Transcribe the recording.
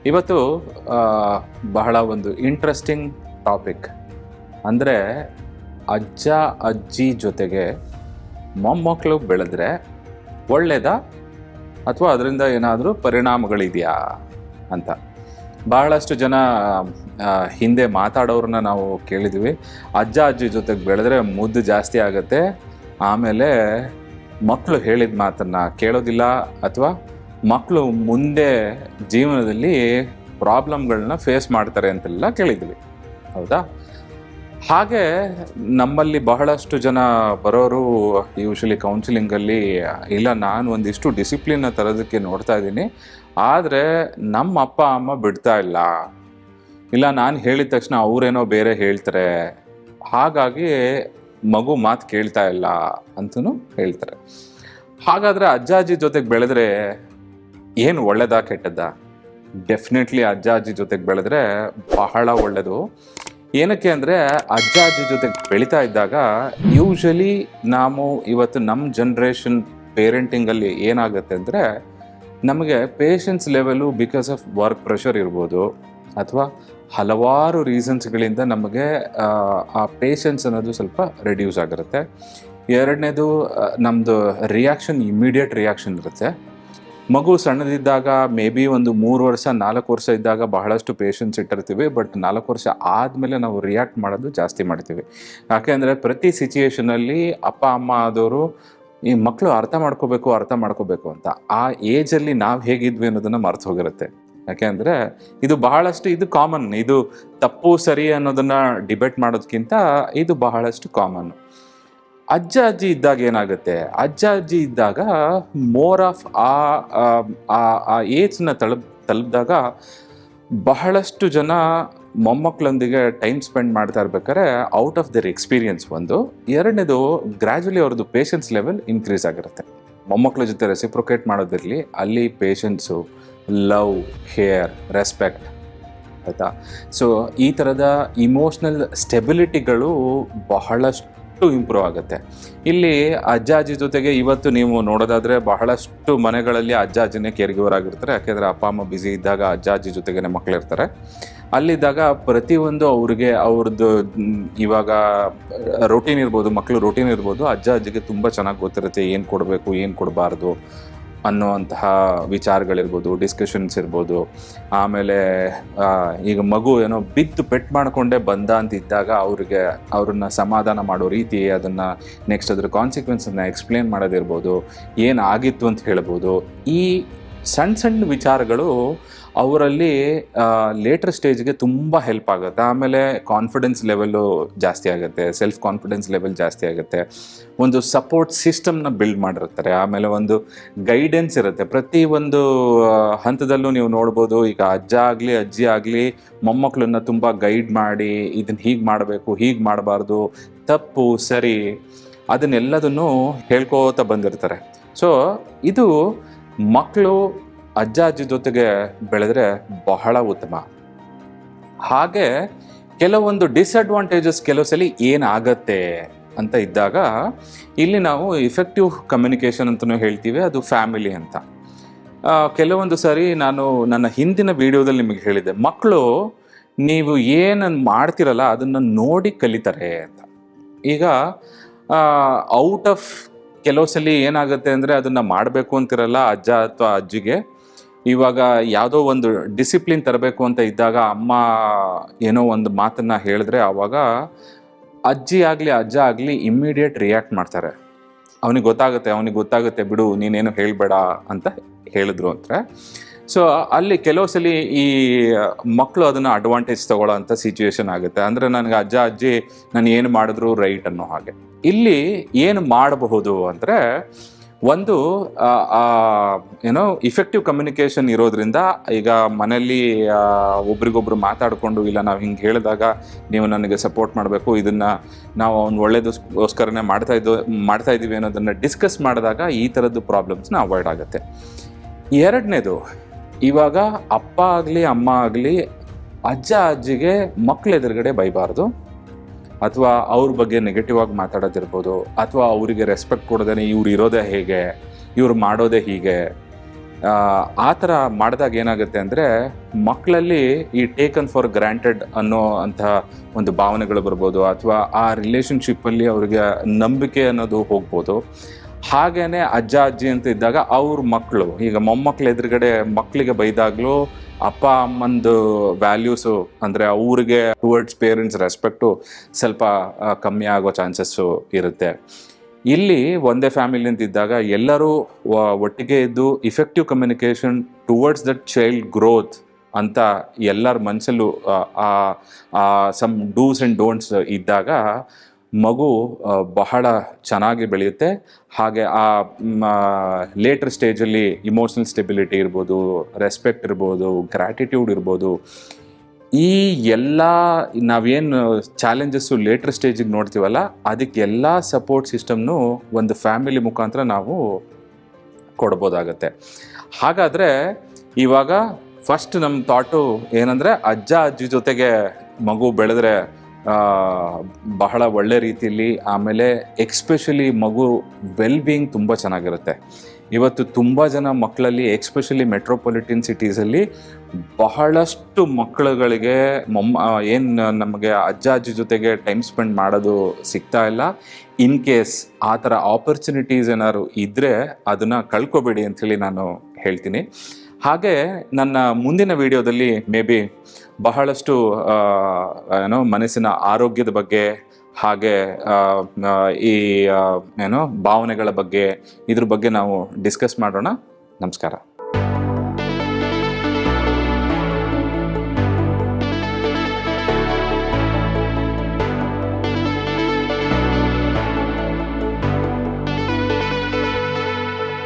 ಇವತ್ತು ಆ, ಬಹಳ ಒಂದು ಇಂಟ್ರೆಸ್ಟಿಂಗ್ ಟಾಪಿಕ್. ಅಂದರೆ ಅಜ್ಜ ಅಜ್ಜಿ ಜೊತೆಗೆ ಮೊಮ್ಮಕ್ಕಳು ಬೆಳೆದ್ರೆ ಒಳ್ಳೆಯದಾ ಅಥವಾ ಅದರಿಂದ ಏನಾದರೂ ಪರಿಣಾಮಗಳಿದೆಯಾ ಅಂತ. ಬಹಳಷ್ಟು ಜನ ಹಿಂದೆ ಮಾತಾಡೋರನ್ನ ನಾವು ಕೇಳಿದ್ವಿ. ಅಜ್ಜ ಅಜ್ಜಿ ಜೊತೆಗೆ ಬೆಳೆದ್ರೆ ಮುದ್ದು ಜಾಸ್ತಿ ಆಗುತ್ತೆ, ಆಮೇಲೆ ಮಕ್ಕಳು ಹೇಳಿದ ಮಾತನ್ನು ಕೇಳೋದಿಲ್ಲ, ಅಥವಾ ಮಕ್ಕಳು ಮುಂದೆ ಜೀವನದಲ್ಲಿ ಪ್ರಾಬ್ಲಮ್ಗಳನ್ನ ಫೇಸ್ ಮಾಡ್ತಾರೆ ಅಂತೆಲ್ಲ ಕೇಳಿದ್ವಿ. ಹೌದಾ? ಹಾಗೆ ನಮ್ಮಲ್ಲಿ ಬಹಳಷ್ಟು ಜನ ಬರೋರು ಯೂಶಲಿ ಕೌನ್ಸಿಲಿಂಗಲ್ಲಿ, ಇಲ್ಲ ನಾನು ಒಂದಿಷ್ಟು ಡಿಸಿಪ್ಲಿನ್ನ ತರೋದಕ್ಕೆ ನೋಡ್ತಾ ಇದ್ದೀನಿ, ಆದರೆ ನಮ್ಮ ಅಪ್ಪ ಅಮ್ಮ ಬಿಡ್ತಾ ಇಲ್ಲ ನಾನು ಹೇಳಿದ ತಕ್ಷಣ ಅವರೇನೋ ಬೇರೆ ಹೇಳ್ತಾರೆ, ಹಾಗಾಗಿ ಮಗು ಮಾತು ಕೇಳ್ತಾ ಇಲ್ಲ ಅಂತಲೂ ಹೇಳ್ತಾರೆ. ಹಾಗಾದರೆ ಅಜ್ಜ ಅಜ್ಜಿ ಜೊತೆಗೆ ಬೆಳೆದ್ರೆ ಏನು ಒಳ್ಳೆಯದಾ ಕೆಟ್ಟದ್ದಾ? ಡೆಫಿನೆಟ್ಲಿ ಅಜ್ಜ ಅಜ್ಜಿ ಜೊತೆಗೆ ಬೆಳೆದ್ರೆ ಬಹಳ ಒಳ್ಳೆಯದು. ಏನಕ್ಕೆ ಅಂದರೆ ಅಜ್ಜ ಅಜ್ಜಿ ಜೊತೆಗೆ ಬೆಳೀತಾ ಇದ್ದಾಗ ಯೂಶಲಿ ನಾವು ಇವತ್ತು ನಮ್ಮ ಜನ್ರೇಷನ್ ಪೇರೆಂಟಿಂಗಲ್ಲಿ ಏನಾಗುತ್ತೆ ಅಂದರೆ, ನಮಗೆ patience level because of work pressure ಇರ್ಬೋದು, ಅಥವಾ ಹಲವಾರು ರೀಸನ್ಸ್ಗಳಿಂದ ನಮಗೆ ಆ ಪೇಷನ್ಸ್ ಅನ್ನೋದು ಸ್ವಲ್ಪ ರೆಡ್ಯೂಸ್ ಆಗಿರುತ್ತೆ. ಎರಡನೇದು, ನಮ್ಮದು ರಿಯಾಕ್ಷನ್ ಇಮ್ಮಿಡಿಯೇಟ್ ರಿಯಾಕ್ಷನ್ ಇರುತ್ತೆ. ಮಗು ಸಣ್ಣದಿದ್ದಾಗ ಮೇ ಬಿ ಒಂದು 3 ವರ್ಷ 4 ವರ್ಷ ಇದ್ದಾಗ ಬಹಳಷ್ಟು ಪೇಷನ್ಸ್ ಇಟ್ಟಿರ್ತೀವಿ, ಬಟ್ 4 ವರ್ಷ ಆದಮೇಲೆ ನಾವು ರಿಯಾಕ್ಟ್ ಮಾಡೋದು ಜಾಸ್ತಿ ಮಾಡ್ತೀವಿ. ಯಾಕೆಂದರೆ ಪ್ರತಿ ಸಿಚುಯೇಷನಲ್ಲಿ ಅಪ್ಪ ಅಮ್ಮ ಆದವರು ಈ ಮಕ್ಕಳು ಅರ್ಥ ಮಾಡ್ಕೋಬೇಕು ಅಂತ ಆ ಏಜಲ್ಲಿ ನಾವು ಹೇಗಿದ್ವಿ ಅನ್ನೋದನ್ನು ಮರ್ತು ಹೋಗಿರುತ್ತೆ. ಯಾಕೆಂದರೆ ಇದು ಬಹಳಷ್ಟು ಇದು ಕಾಮನ್. ಇದು ತಪ್ಪು ಸರಿ ಅನ್ನೋದನ್ನು ಡಿಬೇಟ್ ಮಾಡೋದಕ್ಕಿಂತ ಇದು ಬಹಳಷ್ಟು ಕಾಮನ್. ಅಜ್ಜ ಅಜ್ಜಿ ಇದ್ದಾಗ ಏನಾಗುತ್ತೆ, ಅಜ್ಜ ಅಜ್ಜಿ ಇದ್ದಾಗ ಮೋರ್ ಆಫ್ ಆ ಏಜ್ನ ತಲುಪಿದಾಗ ಬಹಳಷ್ಟು ಜನ ಮೊಮ್ಮಕ್ಕಳೊಂದಿಗೆ ಟೈಮ್ ಸ್ಪೆಂಡ್ ಮಾಡ್ತಾ ಇರ್ಬೇಕಾದ್ರೆ ಔಟ್ ಆಫ್ ದರ್ ಎಕ್ಸ್ಪೀರಿಯನ್ಸ್ ಒಂದು. ಎರಡನೇದು, ಗ್ರ್ಯಾಜುಲಿ ಅವ್ರದ್ದು ಪೇಷನ್ಸ್ ಲೆವೆಲ್ ಇನ್ಕ್ರೀಸ್ ಆಗಿರುತ್ತೆ. ಮೊಮ್ಮಕ್ಕಳ ಜೊತೆ ರೆಸಿಪ್ರೊಕೇಟ್ ಮಾಡೋದಿರಲಿ, ಅಲ್ಲಿ ಪೇಷನ್ಸು, ಲವ್, ಕೇರ್, ರೆಸ್ಪೆಕ್ಟ್, ಆಯಿತಾ? ಸೊ ಈ ಥರದ ಇಮೋಷ್ನಲ್ ಸ್ಟೆಬಿಲಿಟಿಗಳು ಬಹಳಷ್ಟು ಇಂಪ್ರೂವ್ ಆಗುತ್ತೆ. ಇಲ್ಲಿ ಅಜ್ಜ ಅಜ್ಜಿ ಜೊತೆಗೆ ಇವತ್ತು ನೀವು ನೋಡೋದಾದರೆ ಬಹಳಷ್ಟು ಮನೆಗಳಲ್ಲಿ ಅಜ್ಜ ಅಜ್ಜಿನೇ ಕೇರ್ ಗಿವರ್ ಆಗಿರ್ತಾರೆ. ಯಾಕೆಂದರೆ ಅಪ್ಪ ಅಮ್ಮ ಬ್ಯುಸಿ ಇದ್ದಾಗ ಅಜ್ಜ ಅಜ್ಜಿ ಜೊತೆಗೇ ಮಕ್ಕಳಿರ್ತಾರೆ. ಅಲ್ಲಿದ್ದಾಗ ಪ್ರತಿಯೊಂದು ಅವ್ರದ್ದು ಇವಾಗ ರೊಟೀನ್ ಇರ್ಬೋದು, ಮಕ್ಕಳು ರೊಟೀನ್ ಇರ್ಬೋದು, ಅಜ್ಜ ಅಜ್ಜಿಗೆ ತುಂಬ ಚೆನ್ನಾಗಿ ಗೊತ್ತಿರುತ್ತೆ ಏನು ಕೊಡಬೇಕು ಏನು ಕೊಡಬಾರ್ದು ಅನ್ನೋವಂತಹ ವಿಚಾರಗಳಿರ್ಬೋದು, ಡಿಸ್ಕಷನ್ಸ್ ಇರ್ಬೋದು. ಆಮೇಲೆ ಈಗ ಮಗು ಏನೋ ಬಿದ್ದು ಪೆಟ್ ಮಾಡಿಕೊಂಡೇ ಬಂದ ಅಂತ ಇದ್ದಾಗ ಅವ್ರನ್ನ ಸಮಾಧಾನ ಮಾಡೋ ರೀತಿ, ಅದನ್ನು ನೆಕ್ಸ್ಟ್ ಅದ್ರ ಕಾನ್ಸಿಕ್ವೆನ್ಸನ್ನು ಎಕ್ಸ್ಪ್ಲೇನ್ ಮಾಡೋದಿರ್ಬೋದು, ಏನಾಗಿತ್ತು ಅಂತ ಹೇಳ್ಬೋದು. ಈ ಸಣ್ಣ ವಿಚಾರಗಳು ಅವರಲ್ಲಿ ಲೇಟರ್ ಸ್ಟೇಜ್ಗೆ ತುಂಬ ಹೆಲ್ಪ್ ಆಗುತ್ತೆ. ಆಮೇಲೆ ಕಾನ್ಫಿಡೆನ್ಸ್ ಲೆವೆಲ್ಲು ಜಾಸ್ತಿ ಆಗುತ್ತೆ, ಸೆಲ್ಫ್ ಕಾನ್ಫಿಡೆನ್ಸ್ ಲೆವೆಲ್ ಜಾಸ್ತಿ ಆಗುತ್ತೆ. ಒಂದು ಸಪೋರ್ಟ್ ಸಿಸ್ಟಮ್ನ ಬಿಲ್ಡ್ ಮಾಡಿರ್ತಾರೆ. ಆಮೇಲೆ ಒಂದು ಗೈಡೆನ್ಸ್ ಇರುತ್ತೆ ಪ್ರತಿ ಒಂದು ಹಂತದಲ್ಲೂ. ನೀವು ನೋಡ್ಬೋದು, ಈಗ ಅಜ್ಜ ಆಗಲಿ ಅಜ್ಜಿ ಆಗಲಿ ಮೊಮ್ಮಕ್ಕಳನ್ನ ತುಂಬ ಗೈಡ್ ಮಾಡಿ, ಇದನ್ನು ಹೀಗೆ ಮಾಡಬೇಕು, ಹೀಗೆ ಮಾಡಬಾರ್ದು, ತಪ್ಪು ಸರಿ ಅದನ್ನೆಲ್ಲದನ್ನು ಹೇಳ್ಕೋತ ಬಂದಿರ್ತಾರೆ. ಸೊ ಇದು ಮಕ್ಕಳು ಅಜ್ಜ ಅಜ್ಜಿ ಜೊತೆಗೆ ಬೆಳೆದ್ರೆ ಬಹಳ ಉತ್ತಮ. ಹಾಗೆ ಕೆಲವೊಂದು ಡಿಸ್ಅಡ್ವಾಂಟೇಜಸ್ ಕೆಲವು ಸಲ ಏನಾಗತ್ತೆ ಅಂತ ಇದ್ದಾಗ, ಇಲ್ಲಿ ನಾವು ಇಫೆಕ್ಟಿವ್ ಕಮ್ಯುನಿಕೇಷನ್ ಅಂತಲೂ ಹೇಳ್ತೀವಿ, ಅದು ಫ್ಯಾಮಿಲಿ ಅಂತ. ಕೆಲವೊಂದು ಸಾರಿ ನಾನು ನನ್ನ ಹಿಂದಿನ ವಿಡಿಯೋದಲ್ಲಿ ನಿಮಗೆ ಹೇಳಿದ್ದೆ, ಮಕ್ಕಳು ನೀವು ಏನನ್ನು ಮಾಡ್ತಿರಲ್ಲ ಅದನ್ನು ನೋಡಿ ಕಲಿತಾರೆ ಅಂತ. ಈಗ ಔಟ್ ಆಫ್ ಕೆಲವು ಸಲ ಏನಾಗುತ್ತೆ ಅಂದರೆ, ಅದನ್ನು ಮಾಡಬೇಕು ಅಂತಿರಲ್ಲ ಅಜ್ಜ ಅಥವಾ ಅಜ್ಜಿಗೆ. ಇವಾಗ ಯಾವುದೋ ಒಂದು ಡಿಸಿಪ್ಲಿನ್ ತರಬೇಕು ಅಂತ ಇದ್ದಾಗ ಅಮ್ಮ ಏನೋ ಒಂದು ಮಾತನ್ನು ಹೇಳಿದ್ರೆ, ಆವಾಗ ಅಜ್ಜಿ ಆಗಲಿ ಅಜ್ಜ ಆಗಲಿ ಇಮ್ಮಿಡಿಯೇಟ್ ರಿಯಾಕ್ಟ್ ಮಾಡ್ತಾರೆ. ಅವನಿಗೆ ಗೊತ್ತಾಗುತ್ತೆ ಬಿಡು, ನೀನೇನು ಹೇಳಬೇಡ ಅಂತ ಹೇಳಿದ್ರು ಅಂತ. ಸೊ ಅಲ್ಲಿ ಕೆಲವು ಸಲ ಈ ಮಕ್ಕಳು ಅದನ್ನು ಅಡ್ವಾಂಟೇಜ್ ತಗೊಳ್ಳೋ ಅಂಥ ಸಿಚುವೇಶನ್ ಆಗುತ್ತೆ. ಅಂದರೆ ನನಗೆ ಅಜ್ಜ ಅಜ್ಜಿ ನಾನು ಏನು ಮಾಡಿದ್ರು ರೈಟ್ ಅನ್ನೋ ಹಾಗೆ. ಇಲ್ಲಿ ಏನು ಮಾಡಬಹುದು ಅಂದರೆ, ಒಂದು ಏನೋ ಇಫೆಕ್ಟಿವ್ ಕಮ್ಯುನಿಕೇಷನ್ ಇರೋದ್ರಿಂದ, ಈಗ ಮನೆಯಲ್ಲಿ ಒಬ್ರಿಗೊಬ್ರು ಮಾತಾಡಿಕೊಂಡು, ಇಲ್ಲ ನಾವು ಹಿಂಗೆ ಹೇಳಿದಾಗ ನೀವು ನನಗೆ ಸಪೋರ್ಟ್ ಮಾಡಬೇಕು, ಇದನ್ನು ನಾವು ಒಂದು ಒಳ್ಳೆಯದಕ್ಕೋಸ್ಕರನೇ ಮಾಡ್ತಾ ಇದ್ದೀವಿ ಅನ್ನೋದನ್ನು ಡಿಸ್ಕಸ್ ಮಾಡಿದಾಗ ಈ ಥರದ್ದು ಪ್ರಾಬ್ಲಮ್ಸ್ನ ಅವಾಯ್ಡ್ ಆಗುತ್ತೆ. ಎರಡನೇದು, ಇವಾಗ ಅಪ್ಪ ಆಗಲಿ ಅಮ್ಮ ಆಗಲಿ ಅಜ್ಜ ಅಜ್ಜಿಗೆ ಮಕ್ಕಳ ಎದುರುಗಡೆ ಬೈಬಾರ್ದು, ಅಥವಾ ಅವ್ರ ಬಗ್ಗೆ ನೆಗೆಟಿವ್ ಆಗಿ ಮಾತಾಡೋದಿರ್ಬೋದು, ಅಥವಾ ಅವರಿಗೆ ರೆಸ್ಪೆಕ್ಟ್ ಕೊಡೋದೇ ಇವ್ರು ಇರೋದೇ ಹೇಗೆ, ಇವ್ರು ಮಾಡೋದೇ ಹೀಗೆ, ಆ ಥರ ಮಾಡಿದಾಗ ಏನಾಗುತ್ತೆ ಅಂದರೆ ಮಕ್ಕಳಲ್ಲಿ ಈ ಟೇಕನ್ ಫಾರ್ ಗ್ರಾಂಟೆಡ್ ಅನ್ನೋ ಅಂತಹ ಒಂದು ಭಾವನೆಗಳು ಬರ್ಬೋದು, ಅಥವಾ ಆ ರಿಲೇಷನ್ಶಿಪ್ಪಲ್ಲಿ ಅವ್ರಿಗೆ ನಂಬಿಕೆ ಅನ್ನೋದು ಹೋಗ್ಬೋದು. ಹಾಗೇನೆ ಅಜ್ಜ ಅಜ್ಜಿ ಅಂತ ಇದ್ದಾಗ ಅವ್ರ ಮಕ್ಕಳು, ಈಗ ಮೊಮ್ಮಕ್ಳು ಎದುರುಗಡೆ ಮಕ್ಕಳಿಗೆ ಬೈದಾಗಲೂ ಅಪ್ಪ ಅಮ್ಮಂದು ವ್ಯಾಲ್ಯೂಸು ಅಂದರೆ ಅವ್ರಿಗೆ ಟುವರ್ಡ್ಸ್ ಪೇರೆಂಟ್ಸ್ ರೆಸ್ಪೆಕ್ಟು ಸ್ವಲ್ಪ ಕಮ್ಮಿ ಆಗೋ ಚಾನ್ಸಸ್ಸು ಇರುತ್ತೆ. ಇಲ್ಲಿ ಒಂದೇ ಫ್ಯಾಮಿಲಿ ಅಂತ ಇದ್ದಾಗ ಎಲ್ಲರೂ ಒಟ್ಟಿಗೆ ಇದ್ದು effective communication towards that child growth ಅಂತ ಎಲ್ಲರ ಮನಸ್ಸಲ್ಲೂ ಸಮ್ ಡೂಸ್ ಆ್ಯಂಡ್ ಡೋಂಟ್ಸ್ ಇದ್ದಾಗ ಮಗು ಬಹಳ ಚೆನ್ನಾಗಿ ಬೆಳೆಯುತ್ತೆ. ಹಾಗೆ ಆ ಲೇಟರ್ ಸ್ಟೇಜಲ್ಲಿ ಇಮೋಷ್ನಲ್ ಸ್ಟೆಬಿಲಿಟಿ ಇರ್ಬೋದು, ರೆಸ್ಪೆಕ್ಟ್ ಇರ್ಬೋದು, ಗ್ರ್ಯಾಟಿಟ್ಯೂಡ್ ಇರ್ಬೋದು, ಈ ಎಲ್ಲ ನಾವೇನು ಚಾಲೆಂಜಸ್ಸು ಲೇಟರ್ ಸ್ಟೇಜಿಗೆ ನೋಡ್ತೀವಲ್ಲ ಅದಕ್ಕೆಲ್ಲ ಸಪೋರ್ಟ್ ಸಿಸ್ಟಮ್ನು ಒಂದು ಫ್ಯಾಮಿಲಿ ಮುಖಾಂತರ ನಾವು ಕೊಡ್ಬೋದಾಗತ್ತೆ. ಹಾಗಾದರೆ ಇವಾಗ ಫಸ್ಟ್ ನಮ್ಮ ಥಾಟು ಏನಂದರೆ ಅಜ್ಜ ಅಜ್ಜಿ ಜೊತೆಗೆ ಮಗು ಬೆಳೆದ್ರೆ ಬಹಳ ಒಳ್ಳೆ ರೀತಿಯಲ್ಲಿ, ಆಮೇಲೆ ಎಕ್ಸ್ಪೆಷಲಿ ಮಗು ವೆಲ್ ಬೀಯಿಂಗ್ ತುಂಬ ಚೆನ್ನಾಗಿರುತ್ತೆ. ಇವತ್ತು ತುಂಬ ಜನ ಮಕ್ಕಳಲ್ಲಿ ಎಕ್ಸ್ಪೆಷಲಿ ಮೆಟ್ರೋಪಾಲಿಟನ್ ಸಿಟೀಸಲ್ಲಿ ಬಹಳಷ್ಟು ಮಕ್ಕಳುಗಳಿಗೆ ಏನು ನಮಗೆ ಅಜ್ಜ ಅಜ್ಜಿ ಜೊತೆಗೆ ಟೈಮ್ ಸ್ಪೆಂಡ್ ಮಾಡೋದು ಸಿಗ್ತಾ ಇಲ್ಲ. ಇನ್ ಕೇಸ್ ಆ ಥರ ಆಪರ್ಚುನಿಟೀಸ್ ಏನಾದ್ರು ಇದ್ದರೆ ಅದನ್ನು ಕಳ್ಕೊಬೇಡಿ ಅಂಥೇಳಿ ನಾನು ಹೇಳ್ತೀನಿ. ಹಾಗೆ ನನ್ನ ಮುಂದಿನ ವಿಡಿಯೋದಲ್ಲಿ ಮೇ ಬಿ ಬಹಳಷ್ಟು ಮನಸ್ಸಿನ ಆರೋಗ್ಯದ ಬಗ್ಗೆ, ಹಾಗೆ ಈ ಭಾವನೆಗಳ ಬಗ್ಗೆ, ಇದ್ರ ಬಗ್ಗೆ ನಾವು ಡಿಸ್ಕಸ್ ಮಾಡೋಣ. ನಮಸ್ಕಾರ.